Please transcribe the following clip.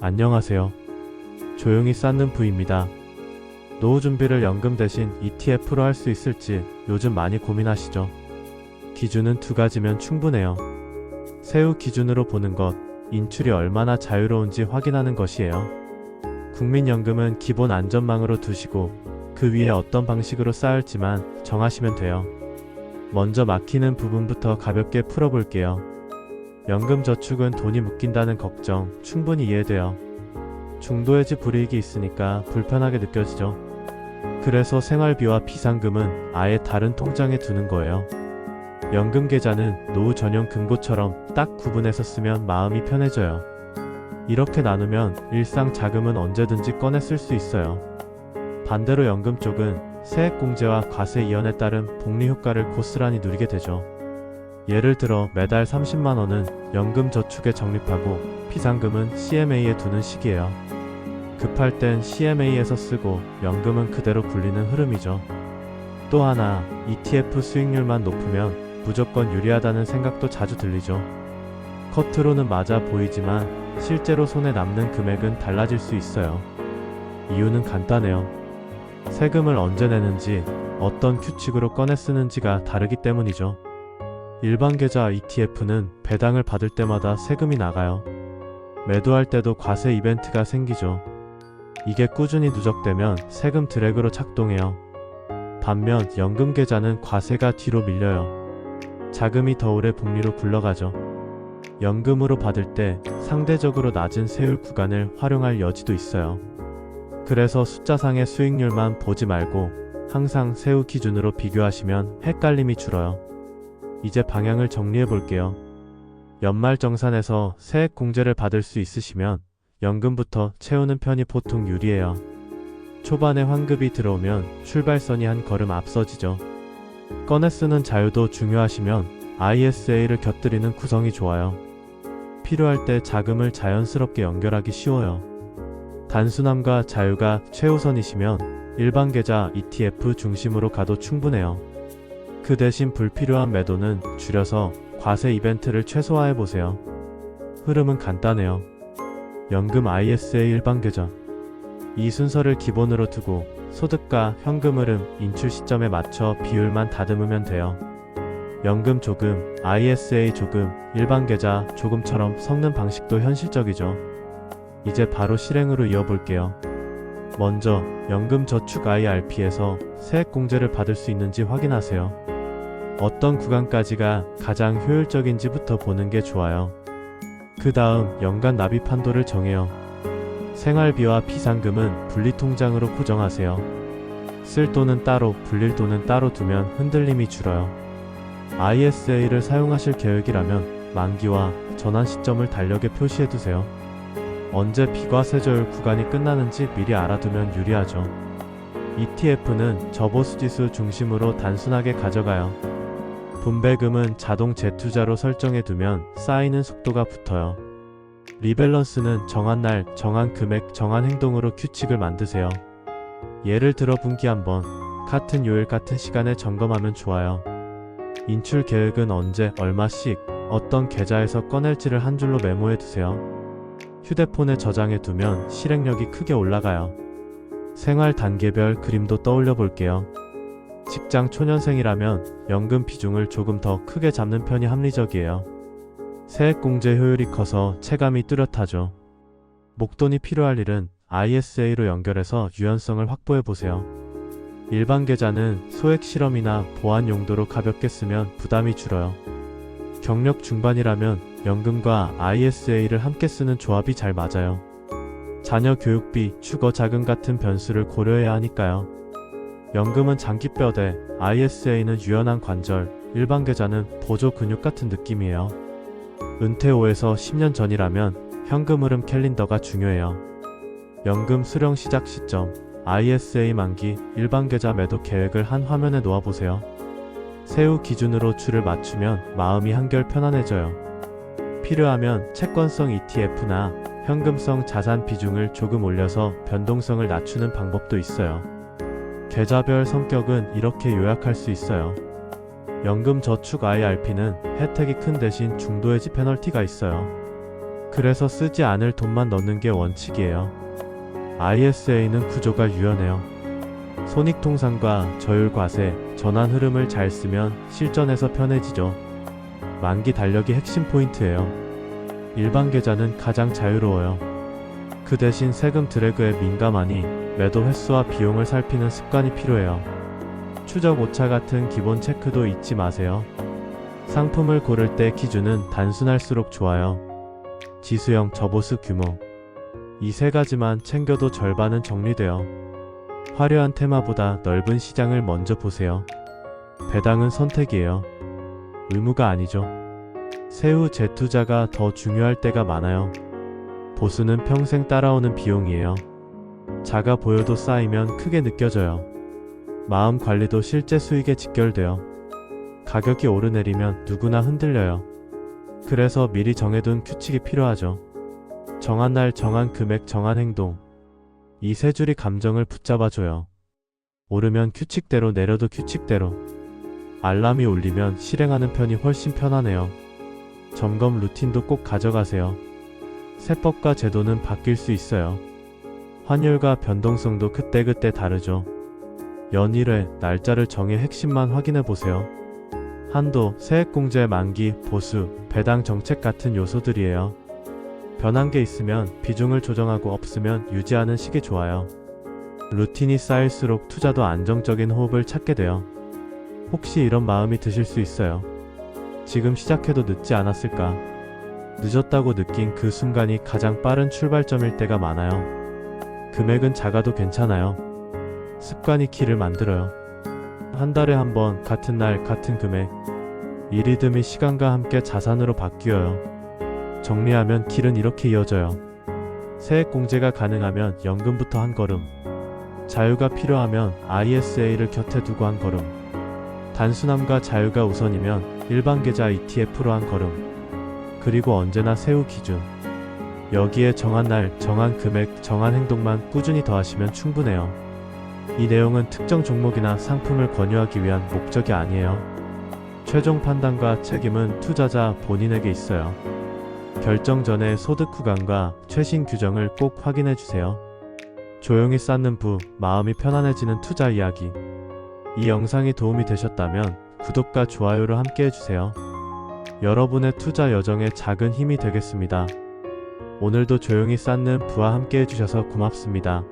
안녕하세요. 조용히 쌓는 부입니다. 노후 준비를 연금 대신 ETF로 할 수 있을지 요즘 많이 고민하시죠? 기준은 두 가지면 충분해요. 세후 기준으로 보는 것, 인출이 얼마나 자유로운지 확인하는 것이에요. 국민연금은 기본 안전망으로 두시고 그 위에 어떤 방식으로 쌓을지만 정하시면 돼요. 먼저 막히는 부분부터 가볍게 풀어볼게요. 연금저축은 돈이 묶인다는 걱정 충분히 이해돼요. 중도해지 불이익이 있으니까 불편하게 느껴지죠. 그래서 생활비와 비상금은 아예 다른 통장에 두는 거예요. 연금계좌는 노후 전용 금고처럼 딱 구분해서 쓰면 마음이 편해져요. 이렇게 나누면 일상 자금은 언제든지 꺼내 쓸 수 있어요. 반대로 연금 쪽은 세액공제와 과세 이연에 따른 복리효과를 고스란히 누리게 되죠. 예를 들어 매달 30만원은 연금저축에 적립하고 비상금은 CMA에 두는 식이에요. 급할 땐 CMA에서 쓰고 연금은 그대로 굴리는 흐름이죠. 또 하나, ETF 수익률만 높으면 무조건 유리하다는 생각도 자주 들리죠. 겉으로는 맞아 보이지만 실제로 손에 남는 금액은 달라질 수 있어요. 이유는 간단해요. 세금을 언제 내는지, 어떤 규칙으로 꺼내 쓰는지가 다르기 때문이죠. 일반 계좌 ETF는 배당을 받을 때마다 세금이 나가요. 매도할 때도 과세 이벤트가 생기죠. 이게 꾸준히 누적되면 세금 드래그로 작동해요. 반면 연금 계좌는 과세가 뒤로 밀려요. 자금이 더 오래 복리로 굴러가죠. 연금으로 받을 때 상대적으로 낮은 세율 구간을 활용할 여지도 있어요. 그래서 숫자상의 수익률만 보지 말고 항상 세후 기준으로 비교하시면 헷갈림이 줄어요. 이제 방향을 정리해 볼게요. 연말정산에서 세액공제를 받을 수 있으시면 연금부터 채우는 편이 보통 유리해요. 초반에 환급이 들어오면 출발선이 한 걸음 앞서지죠. 꺼내 쓰는 자유도 중요하시면 ISA를 곁들이는 구성이 좋아요. 필요할 때 자금을 자연스럽게 연결하기 쉬워요. 단순함과 자유가 최우선이시면 일반 계좌 ETF 중심으로 가도 충분해요. 그 대신 불필요한 매도는 줄여서 과세 이벤트를 최소화해보세요. 흐름은 간단해요. 연금 ISA 일반 계좌. 이 순서를 기본으로 두고 소득과 현금 흐름, 인출 시점에 맞춰 비율만 다듬으면 돼요. 연금 조금, ISA 조금, 일반 계좌 조금처럼 섞는 방식도 현실적이죠. 이제 바로 실행으로 이어볼게요. 먼저 연금저축 IRP에서 세액공제를 받을 수 있는지 확인하세요. 어떤 구간까지가 가장 효율적인지부터 보는 게 좋아요. 그 다음 연간 납입 한도를 정해요. 생활비와 비상금은 분리통장으로 고정하세요. 쓸 돈은 따로, 불릴 돈은 따로 두면 흔들림이 줄어요. ISA를 사용하실 계획이라면 만기와 전환 시점을 달력에 표시해두세요. 언제 비과세조율 구간이 끝나는지 미리 알아두면 유리하죠. ETF는 저보수지수 중심으로 단순하게 가져가요. 분배금은 자동 재투자로 설정해두면 쌓이는 속도가 붙어요. 리밸런스는 정한 날, 정한 금액, 정한 행동으로 규칙을 만드세요. 예를 들어 분기 한번, 같은 요일 같은 시간에 점검하면 좋아요. 인출 계획은 언제, 얼마씩, 어떤 계좌에서 꺼낼지를 한 줄로 메모해두세요. 휴대폰에 저장해두면 실행력이 크게 올라가요. 생활 단계별 그림도 떠올려 볼게요. 직장 초년생이라면 연금 비중을 조금 더 크게 잡는 편이 합리적이에요. 세액공제 효율이 커서 체감이 뚜렷하죠. 목돈이 필요할 일은 ISA로 연결해서 유연성을 확보해보세요. 일반 계좌는 소액 실험이나 보안 용도로 가볍게 쓰면 부담이 줄어요. 경력 중반이라면 연금과 ISA를 함께 쓰는 조합이 잘 맞아요. 자녀 교육비, 주거 자금 같은 변수를 고려해야 하니까요. 연금은 장기뼈대, ISA는 유연한 관절, 일반 계좌는 보조 근육 같은 느낌이에요. 은퇴 5에서 10년 전이라면 현금 흐름 캘린더가 중요해요. 연금 수령 시작 시점, ISA 만기, 일반 계좌 매도 계획을 한 화면에 놓아보세요. 세후 기준으로 줄을 맞추면 마음이 한결 편안해져요. 필요하면 채권성 ETF나 현금성 자산 비중을 조금 올려서 변동성을 낮추는 방법도 있어요. 계좌별 성격은 이렇게 요약할 수 있어요. 연금저축 IRP는 혜택이 큰 대신 중도해지 페널티가 있어요. 그래서 쓰지 않을 돈만 넣는 게 원칙이에요. ISA는 구조가 유연해요. 손익통상과 저율 과세, 전환 흐름을 잘 쓰면 실전에서 편해지죠. 만기 달력이 핵심 포인트예요. 일반 계좌는 가장 자유로워요. 그 대신 세금 드래그에 민감하니 매도 횟수와 비용을 살피는 습관이 필요해요. 추적 오차 같은 기본 체크도 잊지 마세요. 상품을 고를 때 기준은 단순할수록 좋아요. 지수형 저보수 규모. 이 세 가지만 챙겨도 절반은 정리돼요. 화려한 테마보다 넓은 시장을 먼저 보세요. 배당은 선택이에요. 의무가 아니죠. 세후 재투자가 더 중요할 때가 많아요. 보수는 평생 따라오는 비용이에요. 작아 보여도 쌓이면 크게 느껴져요. 마음 관리도 실제 수익에 직결돼요. 가격이 오르내리면 누구나 흔들려요. 그래서 미리 정해둔 규칙이 필요하죠. 정한 날, 정한 금액, 정한 행동. 이 세 줄이 감정을 붙잡아줘요. 오르면 규칙대로, 내려도 규칙대로. 알람이 울리면 실행하는 편이 훨씬 편하네요. 점검 루틴도 꼭 가져가세요. 세법과 제도는 바뀔 수 있어요. 환율과 변동성도 그때그때 다르죠. 연일회, 날짜를 정해 핵심만 확인해 보세요. 한도, 세액공제 만기, 보수, 배당 정책 같은 요소들이에요. 변한 게 있으면 비중을 조정하고 없으면 유지하는 식이 좋아요. 루틴이 쌓일수록 투자도 안정적인 호흡을 찾게 돼요. 혹시 이런 마음이 드실 수 있어요. 지금 시작해도 늦지 않았을까? 늦었다고 느낀 그 순간이 가장 빠른 출발점일 때가 많아요. 금액은 작아도 괜찮아요. 습관이 길을 만들어요. 한 달에 한 번 같은 날 같은 금액. 이 리듬이 시간과 함께 자산으로 바뀌어요. 정리하면 길은 이렇게 이어져요. 세액공제가 가능하면 연금부터 한 걸음. 자유가 필요하면 ISA를 곁에 두고 한 걸음. 단순함과 자유가 우선이면 일반 계좌 ETF로 한 걸음. 그리고 언제나 세후 기준. 여기에 정한 날, 정한 금액, 정한 행동만 꾸준히 더하시면 충분해요. 이 내용은 특정 종목이나 상품을 권유하기 위한 목적이 아니에요. 최종 판단과 책임은 투자자 본인에게 있어요. 결정 전에 소득 구간과 최신 규정을 꼭 확인해 주세요. 조용히 쌓는 부, 마음이 편안해지는 투자 이야기. 이 영상이 도움이 되셨다면 구독과 좋아요를 함께 해주세요. 여러분의 투자 여정에 작은 힘이 되겠습니다. 오늘도 조용히 쌓는 부와 함께 해주셔서 고맙습니다.